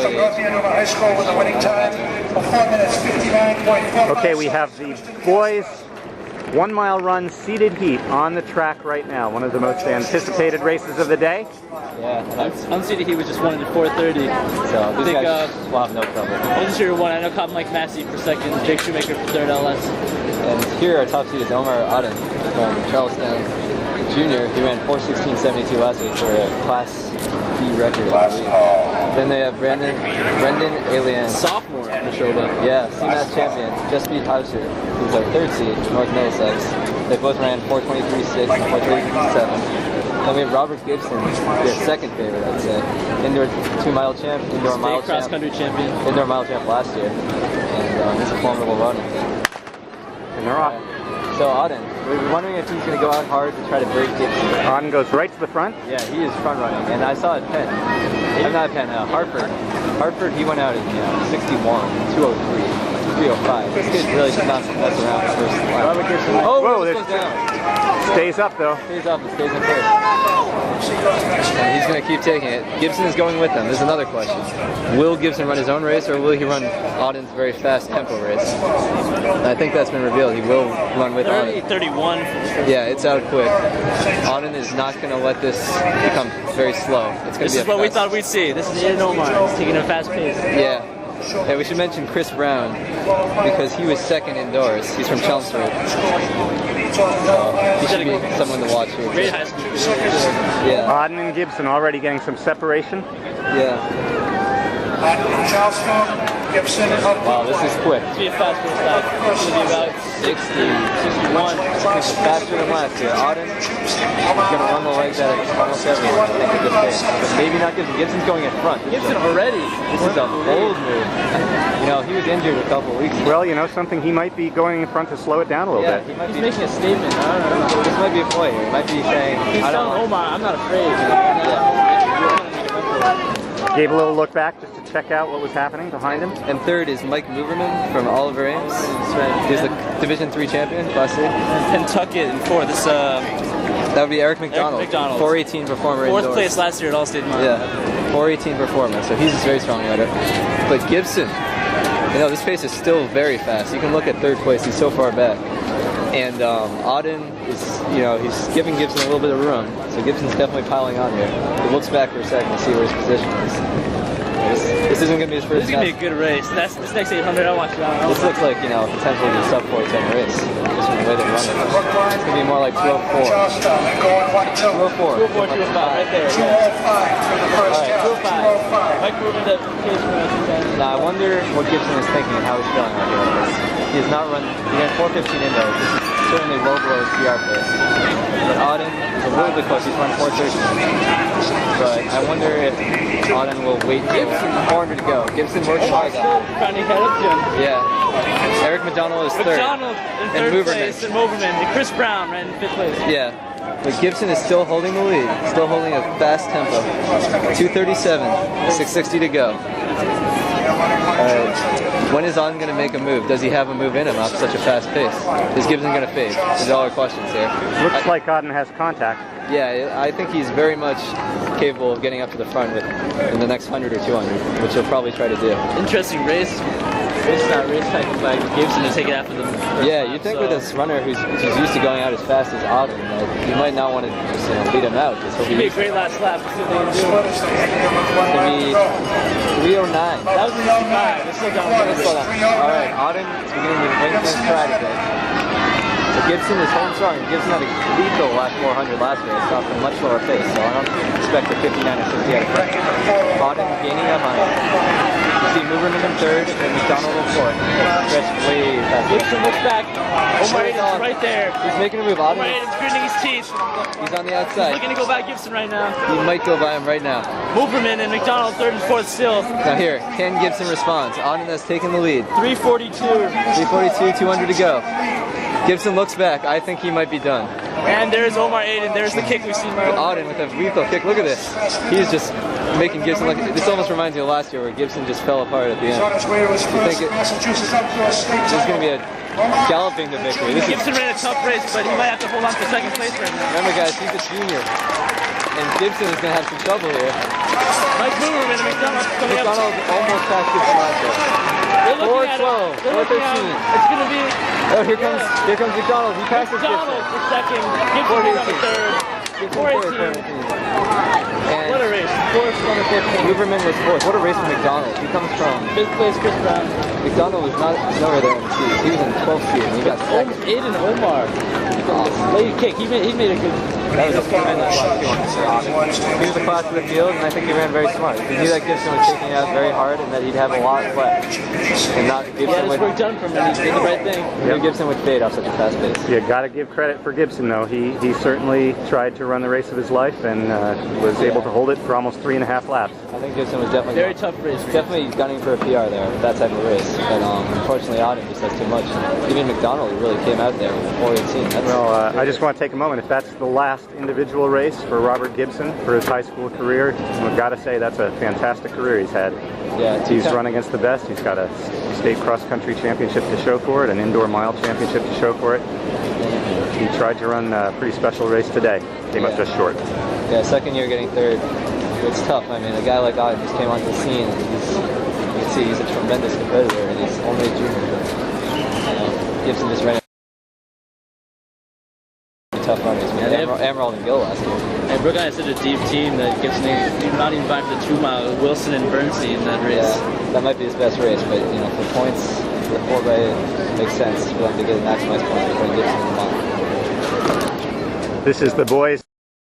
from North Andover High School with a winning time of 4 minutes 59.4. Okay, we have the boys 1 mile run seated heat on the track right now. One of the most anticipated races of the day. Yeah, unseated heat was just won at 4:30. So These guys will have no trouble. I wasn't sure who won. I know caught Mike Massey for second, Jake Shoemaker for third LS. And here our top seed is Omar Aden from Charlestown Junior. He ran 4:16.72 last week for a Class B record. Then they have Brendan Alien. Sophomore for showed up. Yeah, CMAS champion. Just beat Hauser, who's our third seed, North Middlesex. They both ran 4:23.6 and 4:23.7. Then we have Robert Gibson, their second favorite, I'd say. Indoor 2 mile champ, indoor mile champ. Cross country champion. Indoor mile champ last year. And he's a formidable runner. And they're off. So Aden, we're wondering if he's going to go out hard to try to break Gibson. Aden goes right to the front. Yeah, he is front running. And I saw at Penn. I'm not at Penn, Hartford. Hartford, he went out in 61, 203, 305. This kid really does not mess around at first. Robert Gibson. Oh, whoa, this goes down. Stays up though. Stays up, it stays in first. And he's going to keep taking it. Gibson is going with them. There's another question. Will Gibson run his own race, or will he run Aden's very fast tempo race? And I think that's been revealed. He will run with Aden. 31. Yeah, it's out quick. Aden is not going to let this become very slow. It's going to be This is what we thought we'd see. This is Aden Omar. He's taking a fast pace. Yeah. And we should mention Chris Brown, because he was second indoors. He's from Chelmsford. So he should be someone to watch here. Great high school. Yeah. Aden and Gibson already getting some separation. Yeah. Gibson. Wow, this is quick. It's going to be a fast first lap. It's going to be about 60, 61. This is faster than last year. Aden is going to run the legs at almost everyone. I think a good pace. But maybe not Gibson. Gibson's going in front. Gibson already. This is a bold move. You know, he was injured a couple of weeks ago. Well, you know something, he might be going in front to slow it down a little bit. He might He's be making a statement. I don't know. This might be a play here. He might be saying, He's I don't telling want. Omar, I'm not afraid. Gave a little look back just to check out what was happening behind him. And third is Mike Moverman from Oliver Ames. He's the Division III champion, Class C. Pentucket in fourth. This That would be Eric McDonald. 418 performer fourth indoors. place last year at All-State Mile. Yeah, 418 performer. So he's a very strong rider. But Gibson, you know, this pace is still very fast. You can look at third place. He's so far back. And Aden is, you know, he's giving Gibson a little bit of room. So Gibson's definitely piling on here. He looks back for a second to see where his position is. This isn't going to be his first This is going to be a good race. This next 800, I watch it out. This looks like, you know, potentially a sub 410 race. Just from the way they run it. It's going to be more like 204. 204. 204, 205, right there. 205. Mike Rubin, the case for Now, I wonder what Gibson is thinking and how he's feeling out here. He has not run, he ran 415 indoors. This is certainly low below his PR pace. But Aden is a little bit close. He's run 413. But I wonder if Aden will wait till 400 to go. Gibson works hard out. trying to head up to him. Yeah. Eric McDonald is third. McDonald in third place, and Moverman. And Chris Brown ran in fifth place. Yeah. But Gibson is still holding the lead. Still holding a fast tempo. 237, 660 to go. When is Aden going to make a move? Does he have a move in him off such a fast pace? Is Gibson going to fade? These are all our questions here. Looks like Aden has contact. Yeah, I think he's very much capable of getting up to the front in the next 100 or 200, which he'll probably try to do. Interesting race. Race tactic by Gibson to take it after the first Yeah, lap, you'd think with this runner who's used to going out as fast as Aden, that you might not want to just beat him out. It's going to be a great last lap. Let's see what they can do. It's going to be 309. That was an easy ride. Let's slow down. Alright, Aden is beginning to make his stride again. So Gibson is holding strong. Gibson had a lethal last 400 last race, off a much lower pace, so I don't expect a 59 or 60 out of front. Aden gaining up on him. You see Moverman in third and McDonald in fourth. Stretch way past. Gibson looks back. Omar Aden's right there. He's making a move. Aden Omar Aden's gritting his teeth. He's on the outside. Looking to go by Gibson right now. He might go by him right now. Moverman and McDonald third and fourth still. Now here, Ken Gibson responds. Aden has taken the lead. 342. 342, 200 to go. Gibson looks back. I think he might be done. And there's Omar Aden. There's the kick we've seen. Aden with a lethal kick. Look at this. He's just making Gibson look. This almost reminds me of last year where Gibson just fell apart at the end. You think there's going to be a galloping to victory. Gibson ran a tough race, but he might have to hold on to second place right now. Remember, guys, he's a junior. And Gibson is going to have some trouble here. Mike Boomerman and McDonald's coming up. McDonald almost passed Gibson last year. They're looking at 4-12, it. They're looking at it. 4-13. It's going to be... Oh, here comes McDonald. He passes McDonald Gibson. for second. Gibson is on the third. 4-18. And What a race. Fourth on the 15. Huberman was fourth. What a race for McDonald. He comes from... Fifth place, Chris Brown. McDonald was nowhere there in the seas. He was in 12th seed and he got second. Aden Omar. Late kick. He made a good... That was a tremendous lap for Aden. He was the class of the field, and I think he ran very smart. He knew that Gibson was taking it out very hard, and that he'd have a lot left. And not Gibson Yeah, this would. work done for him. He did the right thing. He knew Gibson would fade off such a fast pace. You got to give credit for Gibson, though. He certainly tried to run the race of his life and was able to hold it for almost 3.5 laps. I think Gibson was definitely Very tough race. definitely gunning for a PR there with that type of race. But unfortunately, Aden just has too much. Even McDonald really came out there with 4:18. Well, I just want to take a moment. If that's the last individual race for Robert Gibson for his high school career, I've got to say that's a fantastic career he's had. Yeah, He's run against the best. He's got a state cross-country championship to show for it, an indoor mile championship to show for it. He tried to run a pretty special race today. Came up just short. Yeah, second year getting third. It's tough. I mean, a guy like Aden just came onto the scene. And you can see he's a tremendous competitor, and he's only a junior. But, Gibson just ran tough runners. I mean, Emerald and Gill last year. And Brookline is such a deep team that Gibson is not even vying for the 2 mile. Wilson and Bernstein in that race. Yeah, that might be his best race, but for points, for the 4x8, it makes sense for them to get maximized points before Gibson in the mile. This is the boys